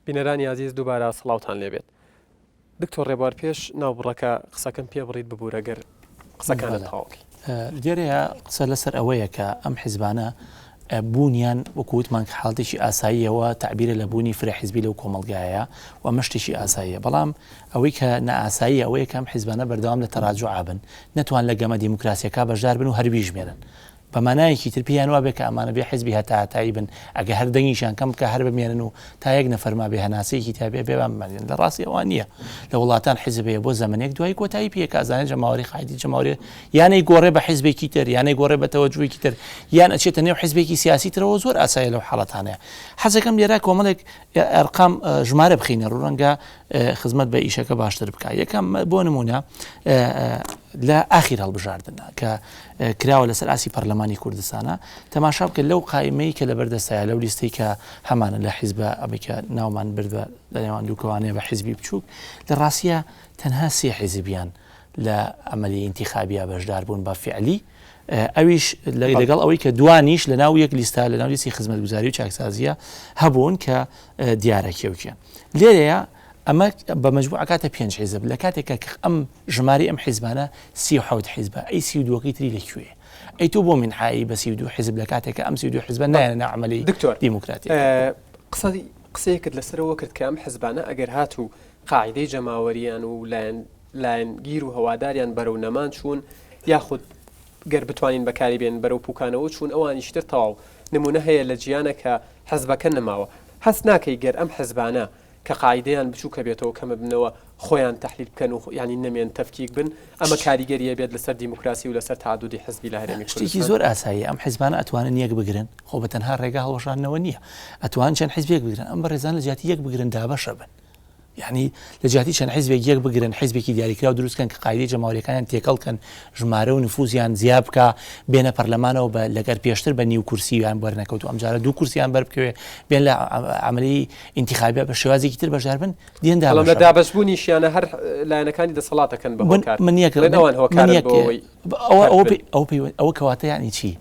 بینەرانی عزیز دووبارە سڵاوتان لێبێت. دکتۆر ڕێبوار پێش ناوبڕەکە قسەکەم پێ بڕیت ببوورەگەر قسەکانت تاواکی لێرەیە قسە لەسەر ئەوەیە کە ئەم حیزبانە بوونیان وەکووتمان کە حاڵتێکی ئاساییەوە تعبیرە لە بوونی فرە حیزبی لەو کۆمەڵگایە و مەشتێکی ئاساییە، بەڵام ئەوەی کە نەئاسایی ئەوەیە کەم حیزبانە بەردەوام لە تەراجوع بن، نەتوان لە گەمە دیموکراسیەکە بەشدار بن و هەربی ژمێرن. بەمانایەکی تر پێیان وا بێ کە ئەمانە بێ حیزبی هەتایی بن، ئەگە هەر دەنگیشان کەم کە هەر بمێنن و تا یەک نەفەرما بێ هەناسەیەکی تابێ بێبان لە ڕاستی ئەوان نییە. لە وڵاتان حیزبەیە بۆ زەمنێک دوای کۆتایی پێکە ئازانێت جەماوەری قایدی جەماوەری یانەی گۆڕێ بە حیزبێکی تر، یانەی گۆڕێ بە تەوەجوهێکی تر، یان ئەچێتە نێو حیزبێکی سیاسی ترەوە زۆر ئاسایە لەو حاڵەتانەیە. حەزەکەم لێرە کۆمەڵێک ئەرقام ژمارە بخینە ڕوونگە خزمەت بە ئیشەکە باشتر بکات. یەکەم بۆ نمونە لە ئاخیر هەڵبژاردنە کە کراوە لەسەر ئاسی پەرلەمانی کوردستانە، تەماشا بکە لەو قایمەی کە لە بەردەستایە لەو لیستەی کە هەمانە لە حیزبە ئەمریکا ناومان بردوە لە نێوان دووکەوانەیە بە حیزبی بچووک، لە ڕاستیە تەنها سێ حیزبیان لە ئەمەلی ئینتیخابیە بەشدار بوون بە فعلی، ئەویش لەگەڵ ئەوەی کە دوانیش لە ناو یەک لیستا لە ناو لیستی خزمەتگوزاری و چاکسازیە هەبوون کە دیارەکێوکیان. لێرەیە ئەمە بە مەجموع کاتە 5 حیزب لە کاتێکە ئەم ژماری ئەم حیزبانە 37 حیزبە، ئەی 32 تری لەکوێ؟ ئەی تۆ بۆ منحایی بە 32 حیزب لە کاتێکە ئەم 32 حیزبە نایەنە عملی دیموکراتی. قسەیەکت لەسەرەوە کرد کە ئەم حیزبانە ئەگەر هات و قاعدەی جەماوەریان و لایەنگیر و هەواداریان بەرەو نەمان چوون، یاخود گەر بتوانین بەکاری بێن بەرەو پوکانەوە چوون، ئەوانیشتر تەواو نمونە هەیە لە جیانە کە حیزبەکە نەماوە. هەست ناکەی گەر ئەم حیزبانە کە قاعدەیان بچووکە بێتەوە کەمە بنەوە خۆیان تەحلیل بکەن و ینی نەمێن تەفکیک بن، ئەمە کاریگەریە بێت لەسەر دیموکراسی و لەسەر تعدودی حزبی لە هەرێمی کوردستان. شتێکی زۆر ئاساییە، ئەم حیزبانە ئەتوانن یەک بگرن، خۆ بە تەنها ڕێگا هەڵوەشانەوە نییە، ئەتوان چەند حیزبێک بگرن، ئەم بە ڕێزان لە جیاتی یەک بگرن دابەشە بن، یعنی لە جیاتی چەند حیزبێک یەک بگرن، حیزبێکی دیاریکرا و دروستکەن کە قاعدەی جەماوەریەکانیان تێکەڵکەن، ژمارە و نفوزیان زیاد بکە، بێنە پەرلەمانەوە بە لەگەر پێشتر بە نیو کورسییان بەرنەکەوت و ئەمجارە 2 کورسیان بەربکەوێ، بێن لە عملی ئینتیخابیە بە شێوازێکی تر بەشدار بن، دێندا لە دابەشبوونیشیانە هەر لایەنەکانی دەسەڵاتەکەن بە ئەوە کەواتە یعنی چی؟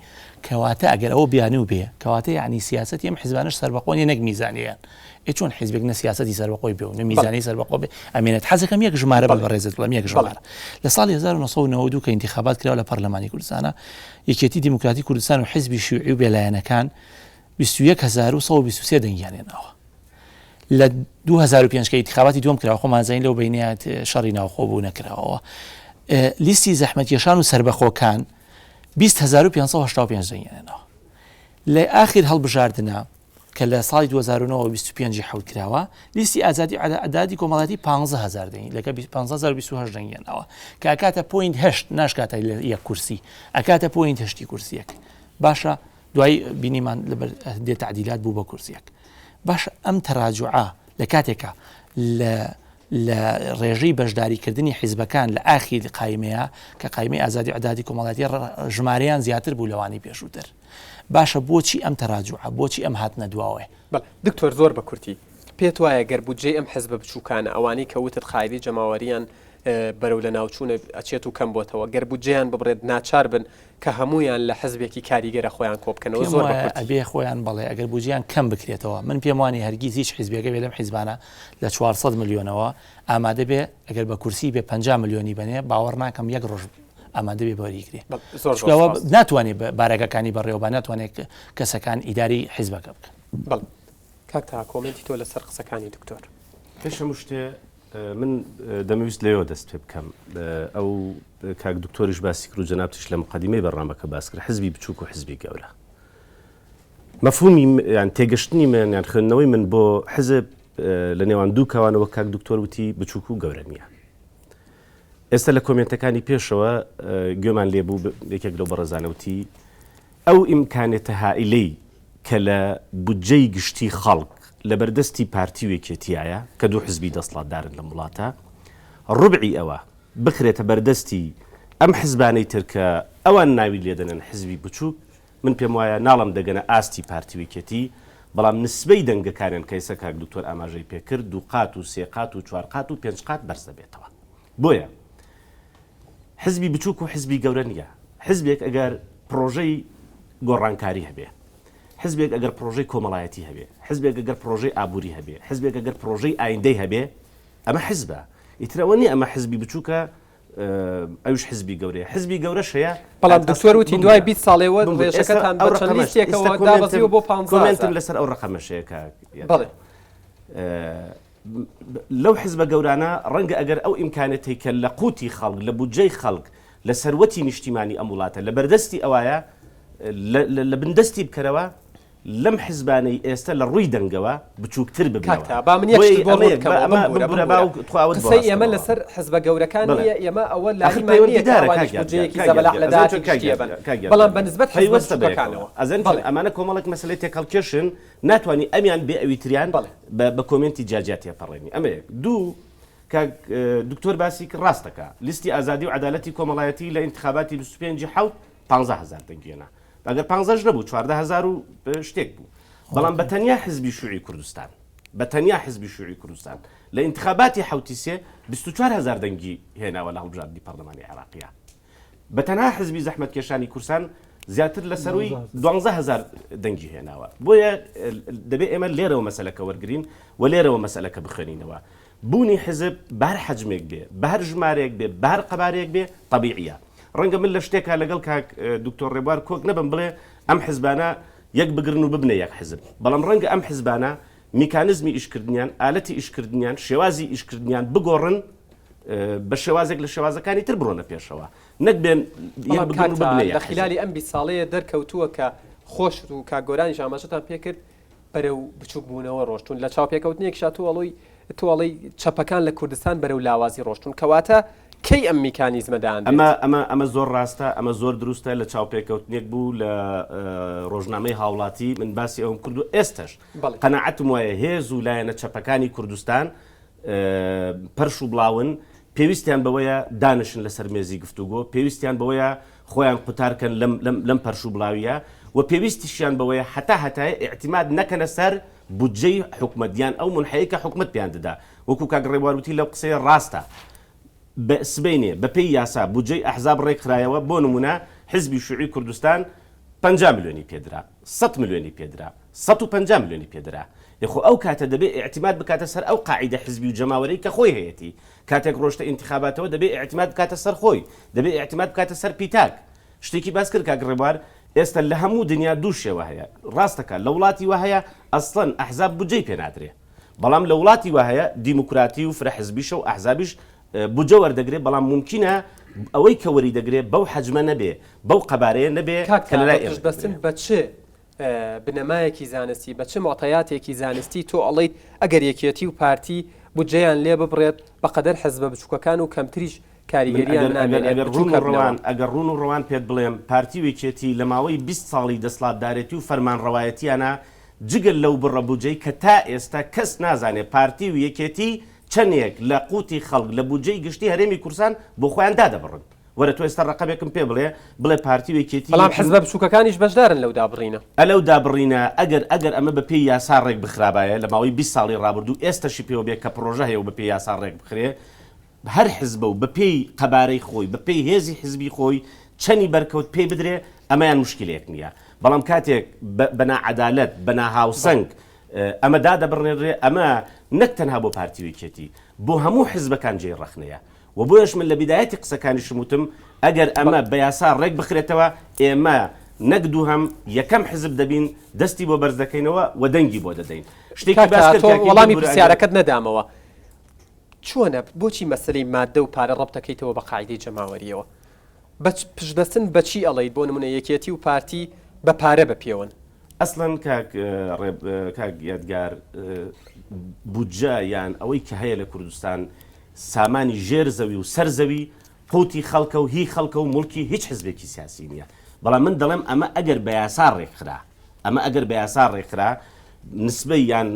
کەواتە ئەگەر ئەوە بیانوو بێ کەواتە یعنی سیاسەتی ئەم حیزبانش سەربەخۆنی نەک میزانیان، چۆن حیزبێک نە سیاسەتی سەربەخۆی بێ و نە میزانی سەربەخۆ بێ، ئەمێنێت حەزەکەم یەک ژمارە بەڕێزت بڵێم، یەک ژمارە لە ساڵی 1992 کە ئینتیخابات کراوە لە پەرلەمانی کوردستانە، یەکێتی دیموکراتی کوردستان و حیزبی شیوعی و بێلایەنەکان 21123 دەنگیانێنەوە. لە 2005 کە ئینتیخاباتی دووەم کراوە، خۆمان زین لەو بینەیە شەڕی ناوخۆبوو نەکراوەوە، لیستی زەحمەتکێشان و سەربەخۆکان 20585 دەنگیانێنەوە. لە ئاخر هەڵبژاردنە کە لە ساڵی 2025 حەوت کراوە، لیستی ئازادی عەدادی کۆمەڵایەتی 15000 دەنگی لەگە 15028 دەنگیانەوە، کە ئەکاتە 0.8 ناشکاتە لە یەک کورسی، ئەکاتە 0.8 کورسیەک. باشە دوای بینیمان لەبەر دێ تعدیلات بوو بە کورسیەک. باشە ئەم تەراجوعە لە کاتێکە لە ڕێژەی بەشداریکردنی حیزبەکان لە ئاخیر قایمەیە کە قایمەی ئازادی عەدادی کۆمەڵایەتی ژمارەیان زیاتر بوو لەوانی پێشووتر. باشە بۆچی ئەم تەراجوعە، بۆچی ئەم هاتنە دواوێ؟ دکتۆر زۆر بە کورتی پێت وایە گەر بودجێ ئەم حیزبە بچووکانە ئەوانەی کەوتت قاعدەی جەماوەریان بەرەو لە ناوچوونە ئەچێت و کەم بۆتەوە، گەر بودجێیان ببڕێت ناچار بن کە هەمویان لە حزبێکی کاریگەرە خۆیان کۆ بکەنەوە، زۆر ئەبێ خۆیان بڵێ ئەگەر بودجێیان کەم بکرێتەوە، من پێم وانی هەرگیز هیچ حیزبێکە بێ لەم حیزبانە لە 400 ملیۆنەوە ئامادە بێ ئەگەر بە کورسی بێ 50 ملیۆنی بنێ، باوەڕ ناکەم یەک ڕۆژ ئامادە بێ بەریگرێ، ناتوانێت بارەکەەکانی بەڕێوەبا ناتوانێت کەسەکان ئیداری حیزبەکە بکەن. بەڵ کاک تا کۆمنتی تۆ لەسەر قسەکانی دکتۆر. پێشەم شتێ من دەمەویست لەوە دەست پێ بکەم، ئەو کاک دکتۆریش باسی کرد و جەنابتیش لە مقدیمەی بەڕامەکە باس کرد، حزبی بچووک و حزبی گەورە. مەفهومی یان تێگەشتنی من یان خوێندنەوەی من بۆ حزب لە نێوان دوو کەوانەوە کاک دکتۆر وتی بچووک و گەورە نییە. ئێستا لە کۆمنتەکانی پێشەوە گوێمان لێبوو یەکێک لەو بەڕێزانەوتی ئەو ئیمکانێتە هائیلەی کە لە بودجەی گشتی خەڵک لە بەردەستی پارتی و یەکێتیایە کە دوو حزبی دەسەڵاتدارن لە وڵاتە، ڕوبعی ئەوە بخرێتە بەردەستی ئەم حزبانەی ترکە ئەوان ناوی لێدەنن حزبی بچووک، من پێم وایە ناڵم دەگەنە ئاستی پارتی و یەکێتی، بەڵام نسبەی دەنگەکانیان کەیسە کاک دکتۆر ئاماژەی پێکرد 2 قات و 3 قات و 4 قات و 5 قات بەرز دەبێتەوە. بۆیە حزبی بچووک و حزبی گەورە نییە. حزبێک ئەگەر پرۆژەی گۆڕانکاری هەبێ، حزبێک ئەگەر پرۆژەی کۆمەڵایەتی هەبێ حزبێک ئەگەر پرۆژەی ئابووری هەبێ حزبێک ئەگەر پرۆژەی ئایندەی هەبێ ئەمە حزبە ئیترەوە نیە ئەمە حزبی بچووکە ئەوش حزبی گەورەیە حزبی گەورەش هەیە بەڵام دکتۆر وتی دوای 20 ساڵەوە ڕێژەکەتان بە چەند لیستێکەوە دابەزیوە بۆ 50 کۆمنتم لەسەر ئەو ڕقەمەشەیەکە بەڵێ لەو حزبە گەورانە ڕەنگە ئەگەر ئەو ئیمکانەتی کە لە قوتی خەڵک لە بودجەی خەڵک لە سەروەتی نیشتیمانی ئەم وڵاتە لە بەردەستی ئەوایە لە بندستی بکەرەوە لەم حزبانەی ئێستا لە ڕووی دەنگەوە بچووکتر ببنەوەی ئێمە لەسەر حزبە گەورەکانی ئێمە ئەوە بەڵام بەنسبەت حزبەکانەوە ئەمانە کۆمەڵک مەسلەی تێکەڵکێشن ناتوانانی ئەمیان بێ ئەویتریان بە کۆمنتی جاجات تێپەڕێنی ئەمە دوو دکتۆر باسی ڕاستەکە لیستی ئازادی و عدالەتی کۆمەڵایەتی لە انتخاباتی 25 حوت 150,000 دەنگێنە ئەگەر 15 نەبوو 14,000 و شتێک بوو بەڵام بە تەنیا حزبی شوعی کوردستان بە تەنیا حزبی شوعی کوردستان لە انتخاباتی حوتیسێ 24,000 دەنگی هێناوە لە هەڵبژاردننی پەرلەمانی عێراقیە بە تەنها حزبی زەحمەتکێشانی کورسان زیاتر لە سەروی 12,000 دەنگی هێناوە بۆیە دەبێت ئێمە لێرەوە مەسەلەکە وەرگین و لێرەوە مەسەلەکە بخوێنینەوە بوونی حزب بەر حەجمێک بێ بەهر ژمارەیەک بێ بەر قەبارەیەک بێ طبیعیە ڕەنگە من لە شتێکا لەگەڵ کاک دکتۆر ڕێبوار کۆک نەبم بڵێ ئەم حزبانە یەک بگرن و ببنە یەک حزب بەڵام ڕەنگە ئەم حزبانە میکانزمی ئیشکردنیان ئالەتی ئیشکردنیان شێوازی ئیشکردنیان بگۆڕن بە شێوازێک لە شێوازەکانی تر بڕۆنە پێشەوە نەک بێن لە خلالی ئەم 20 ساڵەیە دەرکەوتووە کە خۆش و کاگۆرانی ژامەژەتان پێکرد بەرەو بچوو بوونەوە ڕۆشتون لە چاوپێکەوتنیەکشا تووەڵی چەپەکان لە کوردستان بەرەو لاوازی ڕۆشتون کەواتە کەی ئەم میکانیزمەدان ئەمە زۆر ڕاستە ئەمە زۆر دروستە لە چاوپێکەوتنێک بوو لە ڕۆژنامەی هاوڵاتی من باسی ئەوم کرد و ئێستش قەنەعەتم وایە هێز و لایەنە چەپەکانی کوردستان پەرش و بڵاون پێویستیان بەوەیە دانشن لەسەر مێزی گفتوگۆ پێویستیان بەوەیە خۆیان قوتارکەن لەم پەرش و بڵاویە و پێویستیشیان بەوەیە هەتای ئاعتیماد نەکەنە سەر بودجەی حکومەتیان ئەو منحەیە کە حکومەت پیان دەدا وەکو کاک ڕێبواروتی لەو قسەیە ڕاستە سبەینێ بەپێی یاسا بودجەی ئەحزاب ڕێکخرایەوە بۆ نمونە حزبی شوعی کوردستان 50 ملیۆنی پێدرا 100 ملیۆنی پێدرا 150 ملیۆنی پێدرا یخۆ ئەو کاتە دەبێت ئاعتیماد بکاتە سەر ئەو قاعیدە حزبی و جەماوەرەی کە خۆی هەیەی کاتێک ڕۆژتە ئینتیخاباتەوە دەبێت ئاعتیماد بکاتە سەر خۆی دەبێت ئاعتیماد بکاتە سەر پیتاک شتێکی باس کرد کاک ڕێبوار ئێستا لە هەموو دنیا دوو شێوە هەیە ڕاستەکە لە وڵاتی وە هەیە ئەسڵەن ئەحزاب بودجەی پێ نادرێ بەڵام لە وڵاتی وە هەیە دیموکراتی و فرەحزبیشە و ئەحزابیش بودجە وەردەگرێت بەڵام ممکنە ئەوەی کە وەری دەگرێت بەو حەجمە نەبێ بەو قەبارەیە نەبێ کە لەلای بەستن بە چ بنەمایەکی زانستی بە چ مۆتەیاتێکی زانستی تۆ ئەڵیت ئەگەر یەکێتی و پارتی بودجەیان لێ ببڕێت بەقەدەر حەزبە بچووکەکان و کەمتریش کاریگەریان ئەگەر ڕوون و ڕەوان پێت بڵێم پارتی وێکێتی لە ماوەی 20 ساڵی دەسڵاتدارێتی و فەرمانڕەوایەتیانە جگەل لەو بڕە بودجەی کە تا ئێستا کەس نازانێت پارتی و یەکێتی چەندێک لە قوتی خەڵک لە بودجەی گشتی هەرێمی کورسان بۆ خۆیان دادەبڕن وەرە تۆ ئێستا ڕقەمێکم پێ بڵێ پارتی وێکێتی بەڵام حزبە بچووکەکانیش بەشدارن لەو دابڕینە ئەلەو دابڕینە ئەگەر ئەمە بە پێی یاسا ڕێک بخرابایە لە ماوەی 20 ساڵی ڕابردوو ئێستاشی پێوە بێت کە پرۆژە هەیە و بە پێی یاسا ڕێک بخرێ هەر حزبە و بە پێی قەبارەی خۆی بە پێی هێزی حزبی خۆی چەنی بەرکەوت پێ بدرێ ئەمەیان مشکلێک نییە بەڵام کاتێک بەنا عەدالەت بەنا هاوسەنگ ئەمە دادەبڕێنرێ ئەمە نەک تەنها بۆ پارتی وێکێتی بۆ هەموو حزبەکان جێی ڕەخنەیە و بۆیش من لە بیدایەتی قسەکانی شموتم ئەگەر ئەمە بە یاسا ڕێک بخرێتەوە ئێمە نەک دوو هەم یەکەم حزب دەبین دەستی بۆ بەرز دەکەینەوە و دەنگی بۆ دەدەین شتێکی وەڵامی پرسیارەکەت نەدامەوە چۆنە بۆچی مەسلەی مادە و پارە ڕەبتەکەیتەوە بە قاعدەی جەماوەریەوە پشتبەستن بەچی ئەڵەیت بۆ نمونە یەکێتی و پارتی بە پارە بەپێوەن ئەسڵەن کاک یادگار بودجە یان ئەوەی کە هەیە لە کوردستان سامانی ژێر زەوی و سەرزەوی قوتی خەڵکە و هی خەڵکە و مڵکی هیچ حزبێکی سیاسی نییە بەڵام من دەڵێم ئەمە ئەگەر بە یاسا ڕێکخرا ئەمە ئەگەر بە یاسا ڕێکخرا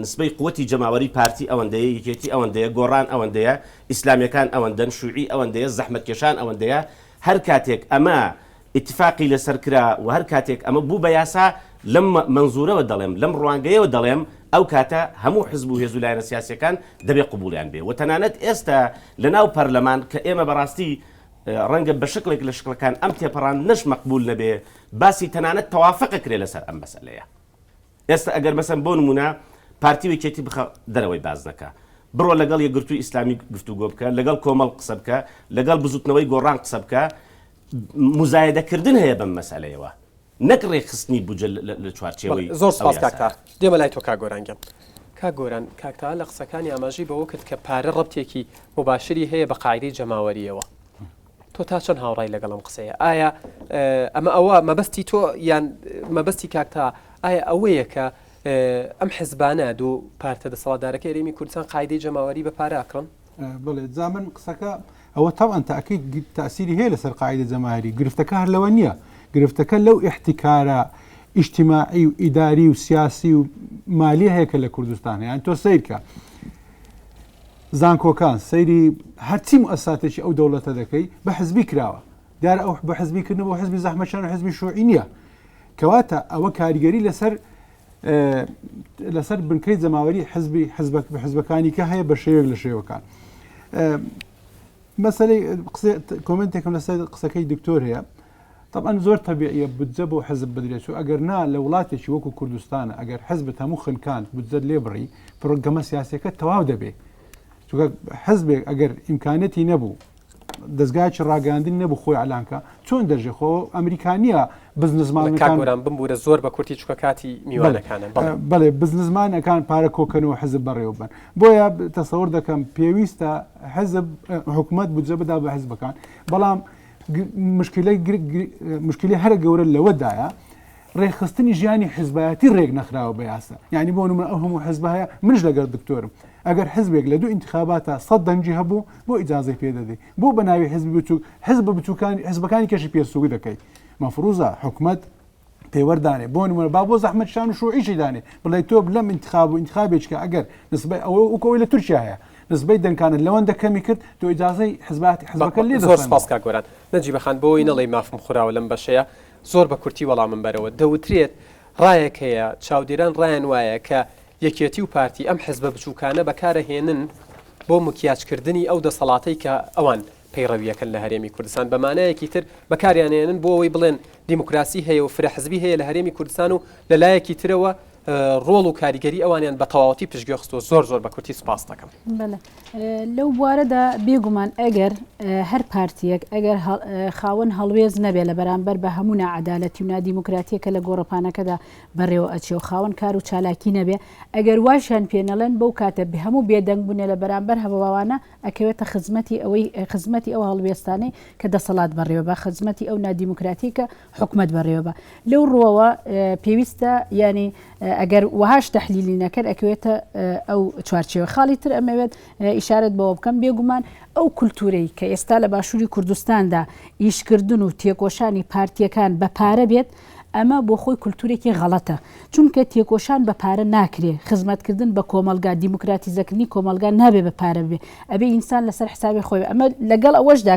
نسبەی قوتی جەماوەری پارتی ئەوەندەیە یەکێتی ئەوەندەیە گۆڕان ئەوەندەیە ئیسلامیەکان ئەوەندەن شوعی ئەوەندەیە زەحمەتکێشان ئەوەندەیە هەر کاتێک ئەمە اتفاقی لەسەر کرا و هەر کاتێک ئەمە بوو بە یاسا لەم منزورەوە دەڵێم لەم ڕوانگەیەوە دەڵێم ئەو کاتە هەموو حزب و هێز و لایەنە سیاسیەکان دەبێت قبولیان بێ و تەنانەت ئێستا لە ناو پەرلەمان کە ئێمە بەڕاستی ڕەنگە بە شکلێک لە شکلەکان ئەم تێپەڕان نەش مەقبول نەبێ باسی تەنانەت تەوافقەکرێ لەسەر ئەم مەسەلەیە ئێستا ئەگەر مەسەن بۆ نمونە پارتی وەکێتی بخە دەرەوەی باز نەکە بڕۆ لەگەڵ یەکگرتووی ئیسلامی گفتوگۆ بکە لەگەڵ کۆمەڵ قسە بکە لەگەڵ بزوتنەوەی گۆڕان قسە بکە مزایدەکردن هەیە بەم مەسەلەیەوە نەک ڕێخستنی بوجە لە چوارچێوەی زۆر سپاس کاکتا دێمە لای تۆ کاگۆرانگەم کاگۆران کاکتا لە قسەکانی ئاماژی بەوە کرد کە پارە ڕەبتێکی مباشری هەیە بە قاعدەی جەماوەریەوە تۆ تا چەند هاوڕای لەگەڵم قسەیە ئایا ئەمە ئەوە مەبەستی تۆ یان مەبەستی کاکتا ئایا ئەوەیە کە ئەم حیزبانە دوو پارتە دەسەڵاتدارەکە هەرێمی کوردستان قاعدەی جەماوەری بە پاراکڕن بڵێ زامن قسەکە ئەوە تاوان تاکید تاسیری هەیە لەسەر قاعدەی جەماهیری گرفتەکە هەر لەوە نییە گرفتەکە لەو احتیکارە ئیجتیماعی و ئیداری و سیاسی و مالی هەیە کە لە کوردستان یان تۆ سیرکە زانکۆکان سەیری هەرچی مؤسساتێکی ئەو دەوڵەتە دەکەی بە حزبی کراوە دیارە ئەو بە حزبیکردن بۆ حزبی زەحمەتشان و حزبی شوعی نییە کەواتە ئەوە کاریگەری لەسەر بنکەی جەماوەری حزبەکانی کە هەیە بە شێوەیەک لە شێوەکان مەسەلەی کۆمنتێکم لەسەر قسەکەی دکتۆر هەیە طبعا زۆر تەبیعیە بودجە بۆ حزب بدرێت و ئەگەر نا لە وڵاتێکی وەکو کوردستانە ئەگەر حزبت هەموو خنکان بودجە لێ بڕی پرۆگەمە سیاسەکە تەواو دەبێت چونکە حزبێک ئەگەر ئیمکانەتی نەبوو دەستگایکی ڕاگەاندنی نەبوو خۆی ئەلانکە چۆن دەژێ خۆ ئەمریکانیە بزنسمانەکان بمبورە زۆر بە کورتی چووکە کاتی میوانەکانن بەڵێ بزنسمانەکان پارە کۆکەنەوە حزب بەڕێوە بن بۆیە تەسەوڕ دەکەم پێویستە حزب حکوومەت بودجە بدا بە حزبەکان بەڵام مشکلی هەرە گەورە لەوەدایە ڕێخستنی ژیانی حزبایەتی ڕێک نەخراوە بە یاسا یعنی بۆ نمونە ئەو هەموو حزب هەیە منش لەگەڵ دکتۆرم ئەگەر حزبێک لە دوو انتخاباتە 100 دەنگی هەبوو بۆ ئیجازەی پێدەدەی بۆ بە ناوی حزب بچووک حزب بچووکانی حزبەکانی کەشی پێسووی دەکەی مەفروزە حکوومەت پەیوەردانێ بۆ نمونە با بۆ زەحمەت شان و شوعیشی دانێ بڵێ تۆ لەم انتخاب و انتخابێککە ئەگەر نسبەی ئەوە وەکەوەی لە تورکیا هەیە نسبەی دەنگکانت لەوەندە کەمی کرد تۆ ئیجازەی حزبەکە لێ زۆر سپاس کاگۆران نەجی بەخان بۆی نەڵێ مافم خوراوە لەم بەشەیە زۆر بە کورتی وەڵامم بەرەوە دەوترێت ڕایەک هەیە چاودێران ڕایان وایە کە یەکێتی و پارتی ئەم حزبە بچووکانە بەکارەهێنن بۆ مکیاجکردنی ئەو دەسەڵاتەی کە ئەوان پەیڕەویەکەن لە هەرێمی کوردستان بەمانایەکی تر بەکاریانێنن بۆ ئەوەی بڵێن دیموکراسی هەیە و فرەحزبی هەیە لە هەرێمی کوردستان و لەلایەکی ترەوە ڕۆڵ و کاریگەری ئەوانیان بە تەواوەتی پشتگوێ خستووە زۆر بە کورتی سپاس دەکەم لەو بوارەدا بێگومان ئەگەر هەر پارتیەک ئەگەر خاوەن هەڵوێز نەبێ لە بەرامبەر بە هەموو نەعەدالەتی و نادیموکراتیەکە لە گۆڕەپانەکەدا بەڕێوە ئەچێ و خاوەن کار و چالاکی نەبێ ئەگەر واشیان پێنەڵێن بەو کاتە بە هەموو بێدەنگ بوونێ لە بەرامبەر هەواوانە ئەکەوێتە خزمەتی ئەو هەڵوێستانەی کە دەسەڵات بەڕێوە بە خزمەتی ئەو نادیموکراتی کە حکومەت بەڕێوە بە لەو ڕۆوە پێویستە ینی ئەگەر وهاش تحلیلی نەکرد ئەکەوێتە ئەو چوارچێوە خاڵی تر ئەمەوێت ئیشارەت بەوە بکەم بێگومان ئەو کولتورەی کە ئێستا لە باشووری کوردستاندا ئیشکردن و تێکۆشانی پارتیەکان بە پارە بێت ئەمە بۆ خۆی کولتورێکی غەڵەتە چونکە تێکۆشان بە پارە ناکرێ خزمەتکردن بە کۆمەلگا دیموکراتیزەکردنی کۆمەلگا نابێ بە پارە بێ ئەبێ ئینسان لەسەر حسابی خۆی ئەمە لەگەڵ ئەوەشدا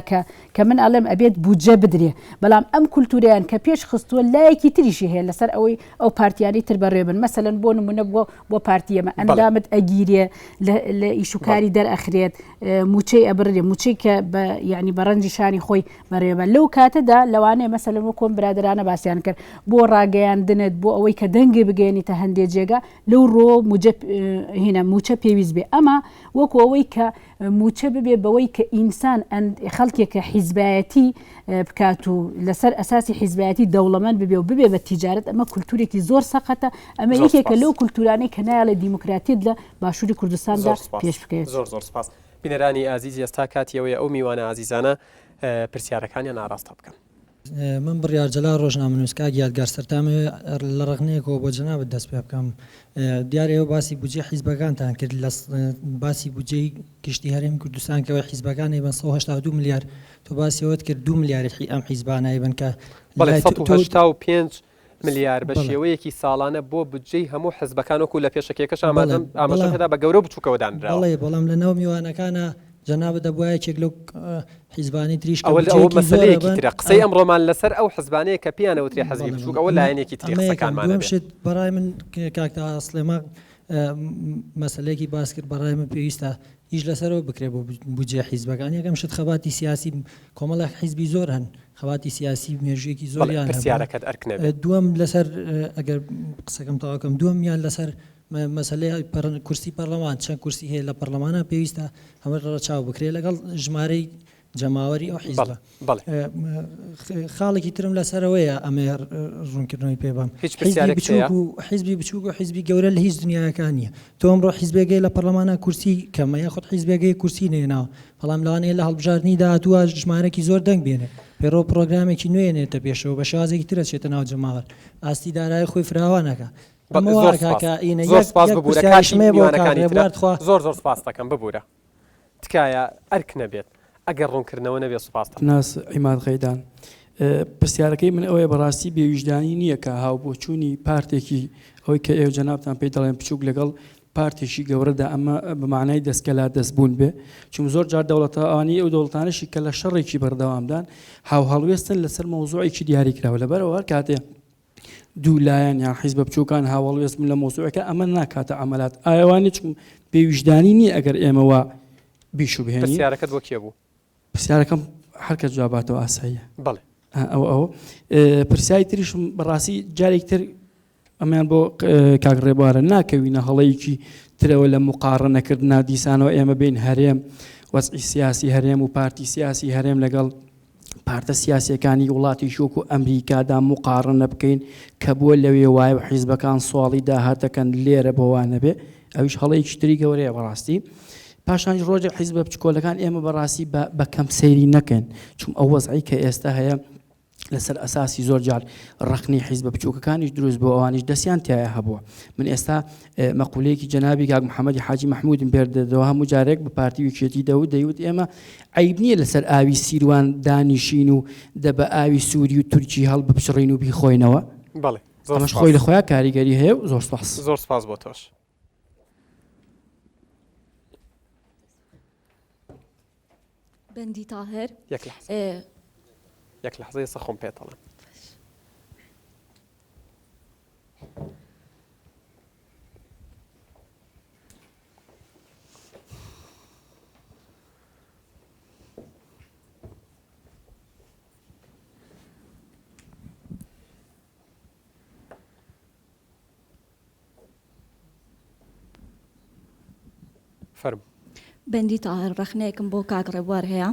کە من ئەڵێم ئەبێت بودجە بدرێ بەڵام ئەم کولتوریان کە پێش خستووە لایەکی تریشی هەیە لەسەر ئەوەی ئەو پارتیانی تر بەڕێ بن مەسەلەن بۆ نمونە بۆ پارتیەمە ئەندامت ئەگیرێ لە ئیشوکاری دەرئەخرێت موچەی ئەبرێ موچەی کە یعنی بە ڕەنجی شانی خۆی بەڕێبە لەو کاتەدا لەوانەیە مەسەلەن وە کۆم برادرانە باسییان کرد بۆ ڕاگەیاندنت بۆ ئەوەی کە دەنگی بگەێنیتە هەندێک جێگا لەو ڕۆ هینە موچە پێویست بێ ئەمە وەکو ئەوەی کە موچە ببێ بەوەی کە ئینسان خەڵکێکە حیزبایەتی بکات و لەسەر ئەساسی حیزبایەتی دەوڵەمەند ببێ و ببێ بە تیجارەت ئەمە کولتورێکی زۆر سەقەتە ئەمە یەکێکە لەو کولتورانەی کە نایە لە دیموکراتیت لە باشووری کوردستاندا پێش بکەێت زۆر سپاس بینەرانی ئازیز ئێستا کاتیەوەی ئەو میوانە ئازیزانە پرسیارەکانیان ئاراستە بکەن من بڕیار جەلا ڕۆژنامەنووسکا یادگار سەرتامێ لە ڕقنەیەکەوە بۆ جەنابەت دەست پێ بکەم دیارەوە باسی بودجێ حیزبەکانتان کرد لە باسی بودجەی گشتی هەرێمی کوردستانکەوە حیزبەکانی بە 182 میلیارد تۆ باسیەوەت کرد 2 میلیارد ئەم حیزبانایی بن کە 185 ملیار بە شێوەیەکی ساڵانە بۆ بودجەی هەموو حزبەکانەکو لە پێشەکەکەش ئاماژەکەدا بە گەورە بچووکەوەدانراوە بەڵام لە ناو میوانەکانە جەنابەت دەبووە یەکێک لەو حیزبانی تریش ئەو مەسەلەیەکی ترە قسەی ئەمڕۆمان لەسەر ئەو حزبانەیە کە پیانەوەتری حەزبی بچووک ئەوە لایەنێکی تری قسەکانمان بەڕای من کاکتا سلێمان مەسلەیەکی باس کرد بەڕای من پێویستە هیچ لەسەرەوە بکرێت بۆ بجێ حیزبەکان یەکەم شت خەباتی سیاسی کۆمەڵە حیزبی زۆر هەن خەباتی سیاسی مێژویەکی زۆریان پرسیارەکەت ئەرکنێ دووەم لەسەر ئەگەر قسەکەم تاواکەم دووەمیان لەسەر مەسلەی کورسی پەرلەمان چەند کورسی هەیە لە پەرلەمانە پێویستە هەمە ڕەچاو بکرێت لەگەڵ ژمارەی جەماوەری ئەو حیزبە خاڵێکی ترم لەسەرەوەیە ئەمە ڕوونکردنەوەی پێبام حیزبی بچووک و حیزبی گەورە لە هیچ دنیاەکان نییە تۆ ئەمڕۆ حیزبێگەی لە پەرلەمانە کورسی کەمە یاخود حیزبێگەی کورسی نێناوە بەڵام لەوانەیە لە هەڵبژاردننی داهاتووە ژمارەی زۆر دەنگ بێنێ پێڕۆ پرۆگرامێکی نوێنێتە پێشەوە بە شازێکی ترە چێتە ناو جەماوەر ئاستی دارایی خۆی فراوانەکە زۆر سپاس دەکەم ببوورە تکایە ئەرک نەبێت ئەگەر ڕوونکردنەوە نەبێت سوپاس ناس عیماد غەیدان پرسیارەکەی من ئەوەیە بەڕاستی بێویژدانی نییە کە هاوبۆچوونی پارتێکی ئەوەی کە ئێوە جەنابتان پێی دەڵێن بچووک لەگەڵ پارتێکی گەورەدا ئەمە بەمانای دەستکەلا دەستبوون بێ چون زۆر جار دەوڵەتەوانی ئەو دەوڵەتانەشی کە لە شەڕێکی بەردەوامدان هاو هەڵوێستن لەسەر مەوزوعێکی دیاریکراوە لەبەرەوە هەر کاتێ دوو لایەن یان حیزب بچووکان هاوڵوێست من لە مۆزوعەکە ئەمە ناکاتە عەمەلات ئایەوانی چون پێویژدانی نییە ئەگەر ئێمەوە بیش و بهێنی پرسیارەکەت بۆ کێ بوو پرسیارەکەم هەرکە جواباتەوە ئاساییە بەڵێ ئەو پرسیاری تریشم بەڕاستی جارێکتر ئەمیان بۆ کاگڕێبوارە ناکەوینە هەڵەیەکی ترەوە لە مقارنەکردنا دیسانەوە ئێمە بین هەرێم وەزعی سیاسی هەرێم و پارتی سیاسی هەرێم لەگەڵ پارتە سیاسیەکانی وڵاتی شۆک و ئەمریکادا مقارنە بکەین کە بووە لەوێ وایە و حیزبەکان سواڵی داهاتەکەن لێرە بۆوانە بێ ئەویش هەڵەیەکی تری گەورەیە بەڕاستی پاشان ڕۆژێک حیزبە بچکۆلەکان ئێمە بەڕاستی بە کەم سەیری نەکەن چون ئەو وەزعی کە ئێستا هەیە لەسەر ئەساسی زۆر جار ڕخنی حیزبە بچووکەکانیش دروست بۆ ئەوانیش دەستیان تایە هەبووە من ئێستا مەقولەیەکی جەنابی کاک محەممەدی حاجی مەحمودم پێردەدەوە هەموو جارێک بە پارتی ویکێتی دەیوت ئێمە عیب نییە لەسەر ئاوی سیروان دانیشین و دەبە ئاوی سووری و تورکی هەڵ بپشڕین و بیخۆینەوە بەڵێ ئەمەش خۆی لە خۆیان کاریگەری هەیە و زۆر سپاس زۆر سپاس بۆ تۆش بەندی تاهر یەک لەحظە ئێستا خۆم پێتەڵێم فەرموو بەندی تاهر ڕخنەیەکم بۆ کاک ڕێبوار هەیە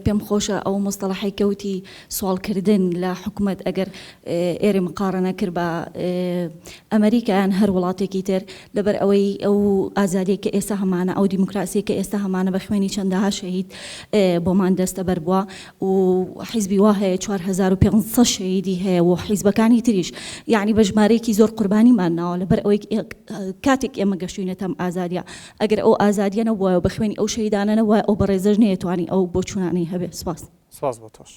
پێم خۆشە ئەو مستەڵەحی کەوتی سوالکردن لە حکوومەت ئەگەر ئێرە مقارنە کرد بە ئەمریکایان هەر وڵاتێکی تر لەبەر ئەوەی ئەو ئازادی کە ئێستا هەمانە ئەو دیموکراسی کە ئێستا هەمانە بە خوێنی چەندەها شەهید بۆمان دەستە بەر بووە و حیزبی وا هەیە 4500 شەهیدی هەیە و حیزبەکانی تریش یعنی بە ژمارەیەکی زۆر قوربانیمان ناوە لەبەر ئەوەی کاتێک ئێمە گەشتوینە تەم ئازادیە ئەگەر ئەو ئازادیە نەبووە بە خوێنی ئەو شەیدانە نەوە ئەو بەڕێزەش نەیەتوانی ئەو بۆ چوونانەی هەبێ سپاس سپاس بۆ تۆش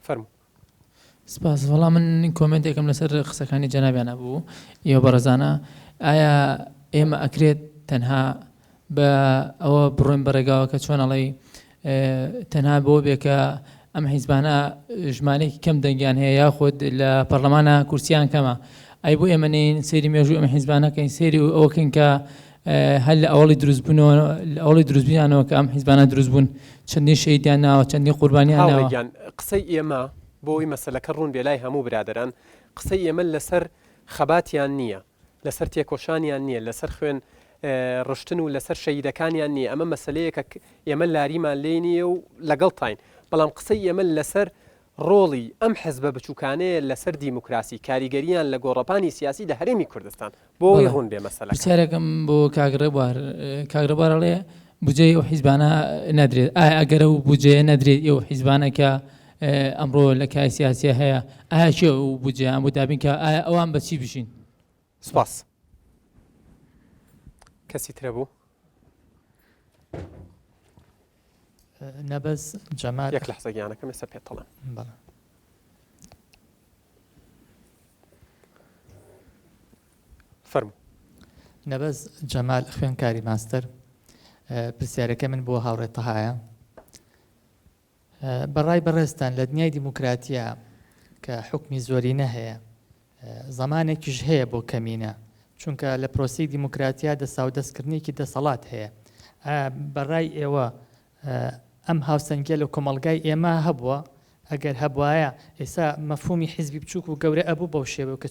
فەرموو سپاس وەڵام من کۆمنتێکم لەسەر قسەکانی جەنابیان هەبوو ئێوە بەڕێزانە ئایا ئێمە ئەکرێت تەنها بە ئەوە بڕۆین بەڕێگاوە کە چۆن ئەڵێ تەنها بۆ بێکە ئەم حیزبانە ژمارەیەکی کەم دەنگیان هەیە یاخود لە پەرلەمانە کورسیان کەمە ئەی بۆ ئێمە نین سەیری مێژوو ئەمە حیزبانەکەین سەیری ئەوەکەین کە هەر لە ئەوڵی دروستبوونەوە لە ئەوڵی دروستبیانەوە کە ئەم حیزبانە دروست بوون چەندین شەیدیان ناوە چەندین قوربانیان ناوە قسەی ئێمە بۆی مەسەلەکە ڕوون بێ لای هەموو برادەران قسەی ئێمە لەسەر خەباتیان نییە لەسەر تێکۆشانیان نییە لەسەر خوێن ڕشتن و لەسەر شەیدەکانیان نییە ئەمە مەسلەیەکە ئێمە لاریمان لێ نییە و لەگەڵ تاین بەڵام قسەی ئێمە لەسەر ڕۆڵی ئەم حەزبە بچووکانەیە لەسەر دیموکراسی کاریگەریان لە گۆڕەپانی سیاسی دە هەرێمی کوردستان بۆی ڕوون بێ مەسەلە پرسیارێکم بۆ کاگڕێبوار ئەڵێ بجێ ئەو حیزبانە نەدرێت ئایا ئەگەرە و بجێ نەدرێت ئەو حیزبانەکە ئەمڕۆ لە کای سیاسیە هەیە ئایا چێ و بجێیان بۆ دابین کە ئایا ئەوان بەچی بشین سپاس کەسی ترە بوو نەبەز جەمال یەک لەحزە گیانەکەم ئێستا پێتەڵێم فەرموو نەبەز جەمال خوێنکاری ماستەر پرسیارەکە من بۆ هاوڕێتەهایە بەڕای بەڕێستان لە دنیای دیموکراتیە کە حکمی زۆرینە هەیە زەمانێکیش هەیە بۆ کەمینە چونکە لە پرۆسی دیموکراتیا دەسا و دەستکردنیکی دەسەڵات هەیە بەڕای ئێوە ئەم هاوسەنگە لە کۆمەڵگای ئێمە هەبووە ئەگەر هەبوایە ئێستا مەفهومی حیزبی بچووک و گەورە ئەبوو بەو شێوە کە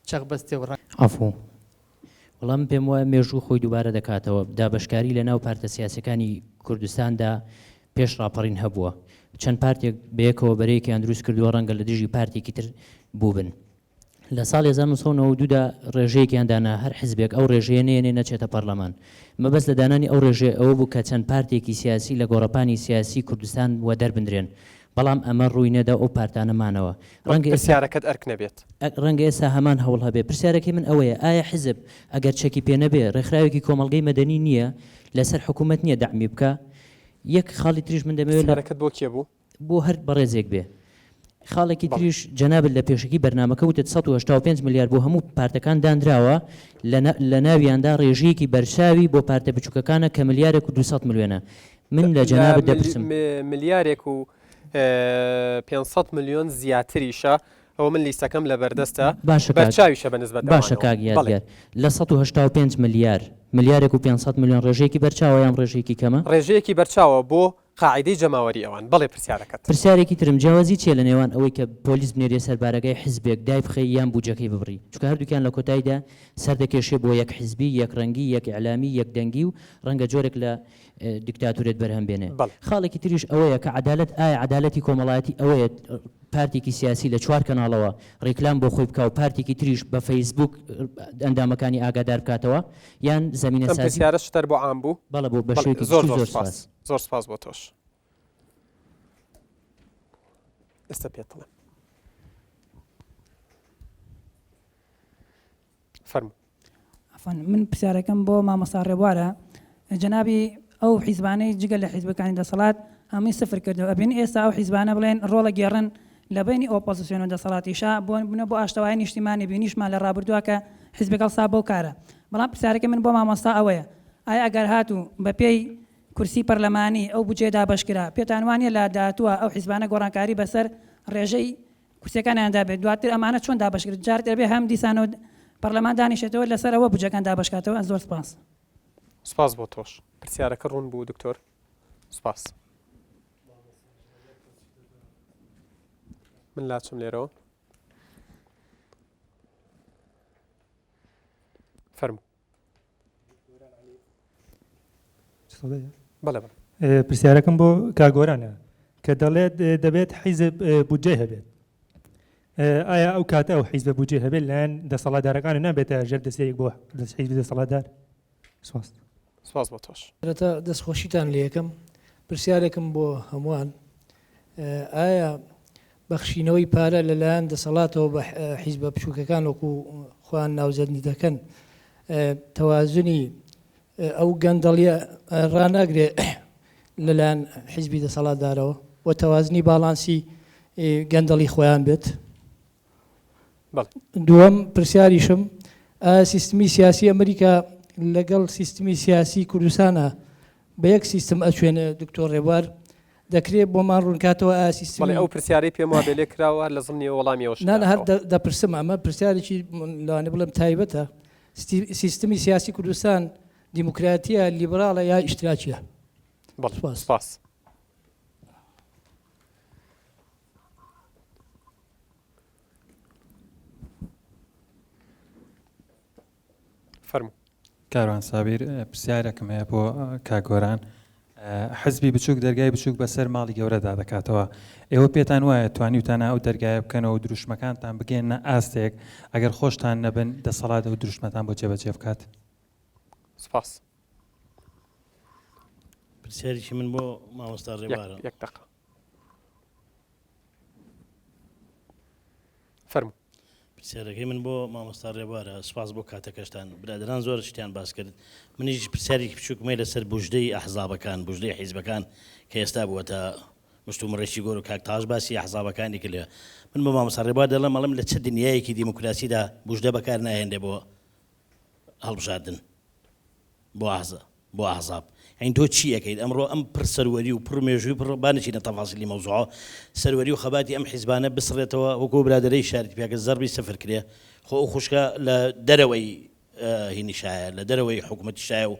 چەق بەستێ و ئەفۆ وەڵام پێم وایە مێژوو خۆی دووبارە دەکاتەوە دابشکاری لە ناو پارتە سیاسەکانی کوردستاندا پێش ڕاپەڕین هەبووە چەند پارتێک بەیەکەوە بەرەیەکیان دروست کردووە ڕەنگە لە دژی پارتێکی تر بوو بن لە ساڵی 1992دا ڕێژەیەکیان دانا هەر حزبێک ئەو ڕێژەیە نێنێ نەچێتە پەرلەمان مەبەست لە دانانی ئەو ڕێژێ ئەوە بوو کە چەند پارتێکی سیاسی لە گۆڕەپانی سیاسی کوردستان وە دەربندرێن بەڵام ئەمە ڕووی نەدا ئەو پارتانەمانەوە پرسیارەکەت ئەرک نەبێت ڕەنگە ئێستا هەمان هەوڵ هەبێ پرسیارەکەی من ئەوەیە ئایا حزب ئەگەر چەکی پێ نەبێ ڕێکخراوێکی کۆمەڵگەی مەدەنی نییە لەسەر حکوومەت نییە دەعمی بکە یەک خاڵی تریش من دەمەوێت پرسیارەکەت بۆ کێ بوو بۆ هەر بەڕێزێک بێ خاڵێکی تریش جەنابەت لە پێشکی بەرنامەکە وتت 185 میلیارد بۆ هەموو پارتەکان دانراوە لە ناویاندا ڕێژەیەکی بەرچاوی بۆ پارتە بچووکەکانە کە ملیارێک و 200 میلیۆنە من لە جەنابەت دەپرسم ملیارێک و 500 میلیۆن زیاتریشە ئەوە من لیستەکەم لە بەردەستە بەرچاویشە بەنسبەت باشە کاگیار لە 185 ملیارێک و 500 میلیۆن ڕێژەیەکی بەرچاوە یان ڕێژەیەکی کەمە ڕێژەیەکی بەرچاوە بۆ قاعدەی جەماوەری ئەوان بەڵێ پرسیارەکەت پرسیارێکی ترم جیاوازی چیە لە نێوان ئەوەی کە پۆلیس بنێرێ سەربارەگای حزبێک دای بخەی یان بوجەکەی ببڕی چونکە هەردووکیان لە کۆتاییدا سەردەکێشێ بۆ یەک حزبی یەک ڕەنگی یەک ئیعلامی یەک دەنگی و ڕەنگە جۆرێک لە دیکتاتورێت بەرهەم بێنێ خاڵێکی تریش ئەوەیە کە عەدالەت ئایا عەدالەتی کۆمەڵایەتی ئەوەیە پارتێکی سیاسی لە 4 کەناڵەوە ڕێکلام بۆ خۆی بکە و پارتێکی تریش بە فەیسبوک ئەندامەکانی ئاگادار بکاتەوە یان زەمینە سازی پرسیارە شتەر بۆ عام بوو بەڵێ بۆ بەشێکی زۆر سپاس بۆ تۆش ئێستا پێتڵێ فەرموو من پرسیارەکەم بۆ مامۆستا ڕێبوارە جەنابی ئەو حیزبانەی جگە لە حیزبەکانی دەسەڵات هەمووی سفر کردەوە ئەبین ئێستا ئەو حیزبانە بڵێن ڕۆڵە گێڕن لە بینی ئۆپۆزیسیۆن و دەسەڵاتیشا بۆ بۆ ئاشتەوایی نیشتیمانی بینیشمان لە ڕابردووە کە حیزبێک هەڵسا بەو کارە بەڵام پرسیارەکە من بۆ مامۆستا ئەوەیە ئایا ئەگەر هاتوو بە پێی کورسی پەرلەمانی ئەو بجێدا بەشکرا پێتان وانە لە داهاتووە ئەو حیزبانە گۆڕانکاری بەسەر ڕێژەی کورسەکانیاندا بێت دواتر ئەمانە چۆن دابشکرد جار دەبێ هەم دیسانەوە پەرلەمان دانیشێتەوە لەسەر ئەوە بجەکان دابشکاتەوە زۆر سپاس سپاس بۆ تۆش پرسیارەکە ڕوون بوو دکتۆر سپاس من لاچم لێرەوە فەرموو بەڵێ پرسیارەکەم بۆ کاگۆرانە کە دەڵێت دەبێت حیزب بودجێ هەبێت ئایا ئەو کاتە ئەو حیزب بودجێ هەبێت لایەن دەسەڵاتدارەکان نابێتە ژێر دەستەیەک بۆ حیزب دەسەڵاتدار سپاس بۆ تۆش دەستخۆشیتان لە یەکەم پرسیارێکم بۆ هەمووان ئایا بەخشینەوەی پارە لەلایەن دەسەڵاتەوە بە حیزبە بچووکەکان وەکو خۆیان ناوزەندی دەکەن تەوازنی ئەو گەندەڵیە ڕاناگرێ لەلایەن حیزبی دەسەڵاتدارەوە و تەوازنی باڵانسی گەندەڵی خۆیان بێت دووەم پرسیاریشم سیستمی سیاسی ئەمریکا لەگەڵ سیستمی سیاسی کوردستانە بە یەک سیستم ئەچوێنە دکتۆر ڕێبوار دەکرێت بۆمان ڕوونکاتەوە سیستمی ئەو پرسیارەی پێم وا لێ کراوە لە زمانی وەڵامیەوە هەر دەپرسم ئەمە پرسیارێکی لەوانێ بڵێم تایبەتە سیستمی سیاسی کوردستان دیموکراتیە لیبراڵە یا ئیشتراکیە سپاس فەرموو کاروان سابیر پرسیارێکم هەیە بۆ کاگۆران حزبی بچووک دەرگای بچووک بەسەر ماڵی گەورەدا دەکاتەوە ئێوە پێتان وایە توانیوتانە ئەو دەرگایە بکەنەوە دروشمەکانتان بگەێنە ئاستێک ئەگەر خۆشتان نەبن دەسەڵات و دروشمەتان بۆ جێبەجێ بکات سپاس پرسیارێکی من بۆ مامۆستا ڕێبوارە یەک دقیقە فەرموو پرسیارەکەی من بۆ مامۆستا ڕێبوارە سپاس بۆ کاتەکەشتان برادران زۆر شتیان باس کرد منیش پرسیارێکی بچووکمەی لەسەر بژدەی ئەحزابەکان بژدەی حیزبەکان کە ئێستا بووەتە مشتومڕێکی گۆر و کاک تاژ باسی ئەحزابەکانی کرد من بۆ مامۆستا ڕێبوار دەڵێم مەڵم لە چه دنیایەکی دیموکراسیدا بژدە بەکار ناهێنرێ بۆ هەڵبژاردن بۆ ئەحزاب عین تۆ چی ئەەکەیت ئەمڕۆ ئەم پڕ سەروەری و پڕ مێژووی پڕبانێکی نەتەفاسیلی مەوزوعە سەروەری و خەباتی ئەم حیزبانە بسڕێتەوە وەکو برادەرەی شارتی پیاکە زەربی سەفر کرێ خۆ ئەو خوشکە لە دەرەوەی هینی شایە لە دەرەوەی حکوومەتی شایە و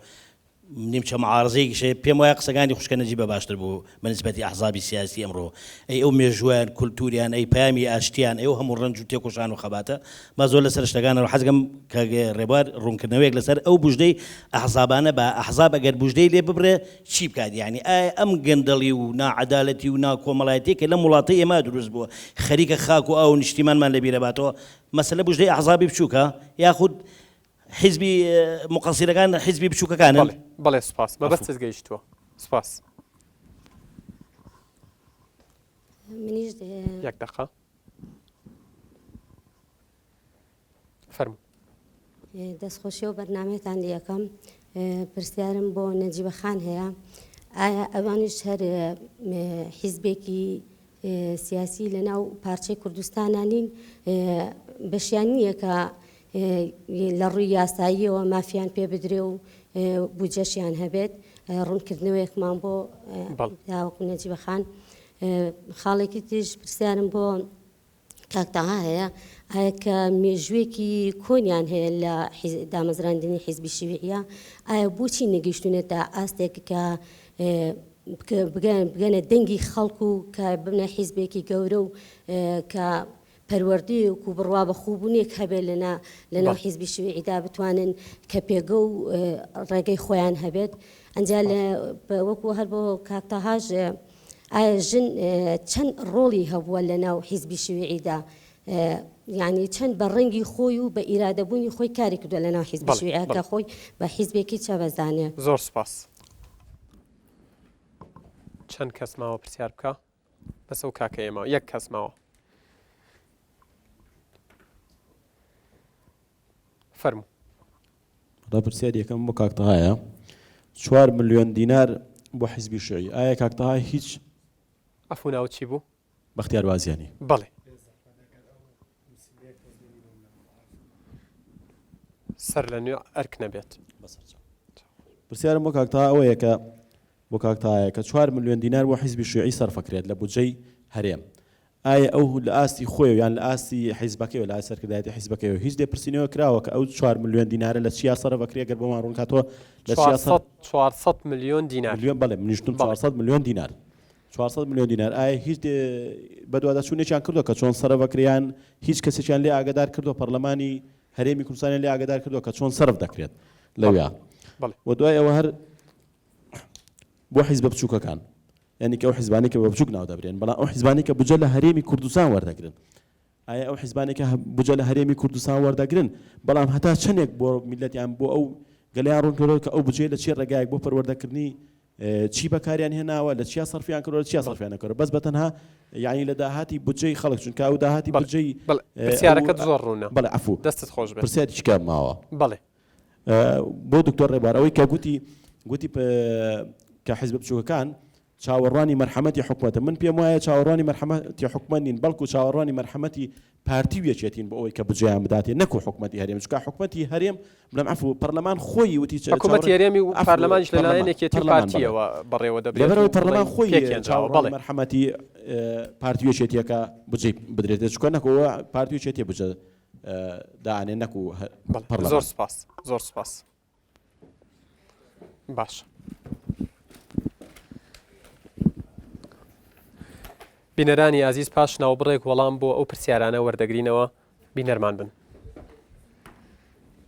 نیمچە معارزەیەکی شێ پێم وایە قسەکانی خوشکە نەجیبە باشتر بوو بەنسبەتی ئەحزابی سیاسی ئەمڕۆ ئەی ئەو مێژویان کولتوریان ئەی پامی ئاشتیان ئەو هەموو ڕەنج و تێکۆشان و خەباتە با زۆر لەسەر شتەکانەوە حەزگەم کە ڕێبوار ڕوونکردنەوەیەک لەسەر ئەو بوژدەی ئەحزابانە بە ئەحزاب ئەگەر بوژدەی لێ ببرێ چی بکات یعنی ئایا ئەم گەندەڵی و ناعەدالەتی و ناکۆمەڵایەتی کە لە وڵاتی ئێمە دروست بووە خەریکە خاک و ئاو نیشتیمانمان لەبیرە باتەوە مەسەلە بوژدەی ئەحزابی بچووکە یاخود حیزبی مقصیرەکان حیزبی بچووکەکانن بەڵێ سپاس بەبەستت گەیشتووە سپاس منیش یەک دقیقە فەرموو دەستخۆشی و بەرنامەتان یەکەم پرسیارم بۆ نەجیبەخان هەیە ئایا ئەوانش هەر حیزبێکی سیاسی لەناو پارچەی کوردستانانین بەشیان نییە کە لە ڕووی یاساییەوە مافیان پێ بدرێ و بودجەشیان هەبێت ڕوونکردنەوەیەکمان بۆ داوەکو نەجیبەخان خاڵێکی تریش پرسیارم بۆ کاکتەها هەیە ئایا کە مێژوویەکی کۆنیان هەیە لە دامەزراندنی حیزبی شیوعیە ئایا بۆچی نەگەیشتونێتە ئاستێک کە بگەنە دەنگی خەڵکو و کە ببنە حیزبێکی گەورە و کە پەروەردەیەک و بڕوا بە خوبوونێک هەبێت لەناو حیزبی شیوعیدا بتوانن کە پێگە و ڕێگەی خۆیان هەبێت ئەنجا وەکو هەر بۆ کاکتەهاژ ئایا ژن چەند ڕۆڵی هەبووە لەناو حیزبی شیوعیدا یعنی چەند بە ڕەنگی خۆی و بە ئیرادەبوونی خۆی کاری کردووە لەناو حیزبی شیوعیە کە خۆی بە حیزبێکی چەبەزانێ زۆر سپاس چەند کەس ماوە پرسیار بکە بەس ئەو کاکە ئێمە یەک کەس ماوە فەرموو ڕاپرسیار یەکەم بۆ کاکتەهایە 4 ملیۆن دینار بۆ حیزبی شیوعی ئایا کاکتەها هیچ ئەفو ناو چی بوو بەختیار بازیانی بەڵێ سەر لە نوێ ئەرک نەبێت پرسیارم بۆ کاکتەها ئەوەیە کە بۆ کاکتەهایە کە 4 ملیۆن دینار بۆ حیزبی شیوعی سەرفەکرێت لە بودجەی هەرێم ئایا ئەو لە ئاستی خۆی یان لە ئاستی حیزبەکەی لە سەرکردایەتی حیزبەکەیەوە هیچ دەپرسینەوە کراوە کە ئەو 4 ملیۆن دینارە لە چیا سەرفەکرێ گەر بۆمان ڕوون کاتەوە لە 400 ملیۆن دینار بەڵێ منیشتم 400 ملیۆن دینار 400 ملیۆن دینار ئایا هیچ بەدوادەچوونێکیان کردووە کە چۆن سەرفەکریان هیچ کەسێکیان لێ ئاگادار کردووە پەرلەمانی هەرێمی کوردستان لێ ئاگادار کردووە کە چۆن سەرف دەکرێت لەویا و دوای ئەوە هەر بۆ حیزبە بچووکەکان یعنی کە ئەو حیزبانی کە بە بچووک ناودەبرێن بەڵام ئەو حیزبانی کە بودجە لە هەرێمی کوردستان وەردەگرن ئایا ئەو حیزبانی کە بودجە لە هەرێمی کوردستان وەردەگرن بەڵام هەتا چەندێک بۆ میلەتیان بۆ ئەو گەلیان ڕوونکردەوە کە ئەو بودجێ لە چی ڕێگایەک بۆ پەروەردەکردنی چی بەکاریان هێناوە لە چیا سەرفیان کردووە چیا سەرفیان نەکردووە بەس بەتەنها یعنی لە داهاتی بودجەی خەڵک چونکە ئەو داهاتی بودجەی پرسیارەکەت زۆر ڕوونە بەڵێ عەفوو دەستت خۆش بێت پرسیاری چ کام ماوە بەڵێ بۆ دکتۆر ڕێبوار ئەوەی کە گوتی کە حیزب بچووکەکان چاوەڕوانی مەرحەمەتی حکوومەتە من پێم وایە چاوەڕوانی مەرحەمەتی حکوومەت نین بەڵکو چاوەڕوانی مەرحەمەتی پارتی وێچێتین بۆ ئەوەی کە بجێیان بداتێ نەکو حکوومەتی هەرێم چونکە حکوومەتی هەرێم بڵێم عەفوو پەرلەمان خۆی وتی حکوومەتی هەرێمی و پارلەمانیش لەلایەنێکێتی پارتیەوە بەڕێوە دەبێت لەبەرەوەی پەرلەمان خۆی چاوەڕوانی مەرحەمەتی پارتی وێچێتیەکە بجێ بدرێتێت چونکە نەکەوە پارتی وێچێتی بجە دانێ نەکو زۆر سپاس زۆر سپاس باش بینەرانی ئازیز پاش ناوبڕێک وەڵام بۆ ئەو پرسیارانە وەردەگرینەوە بینەرمان بن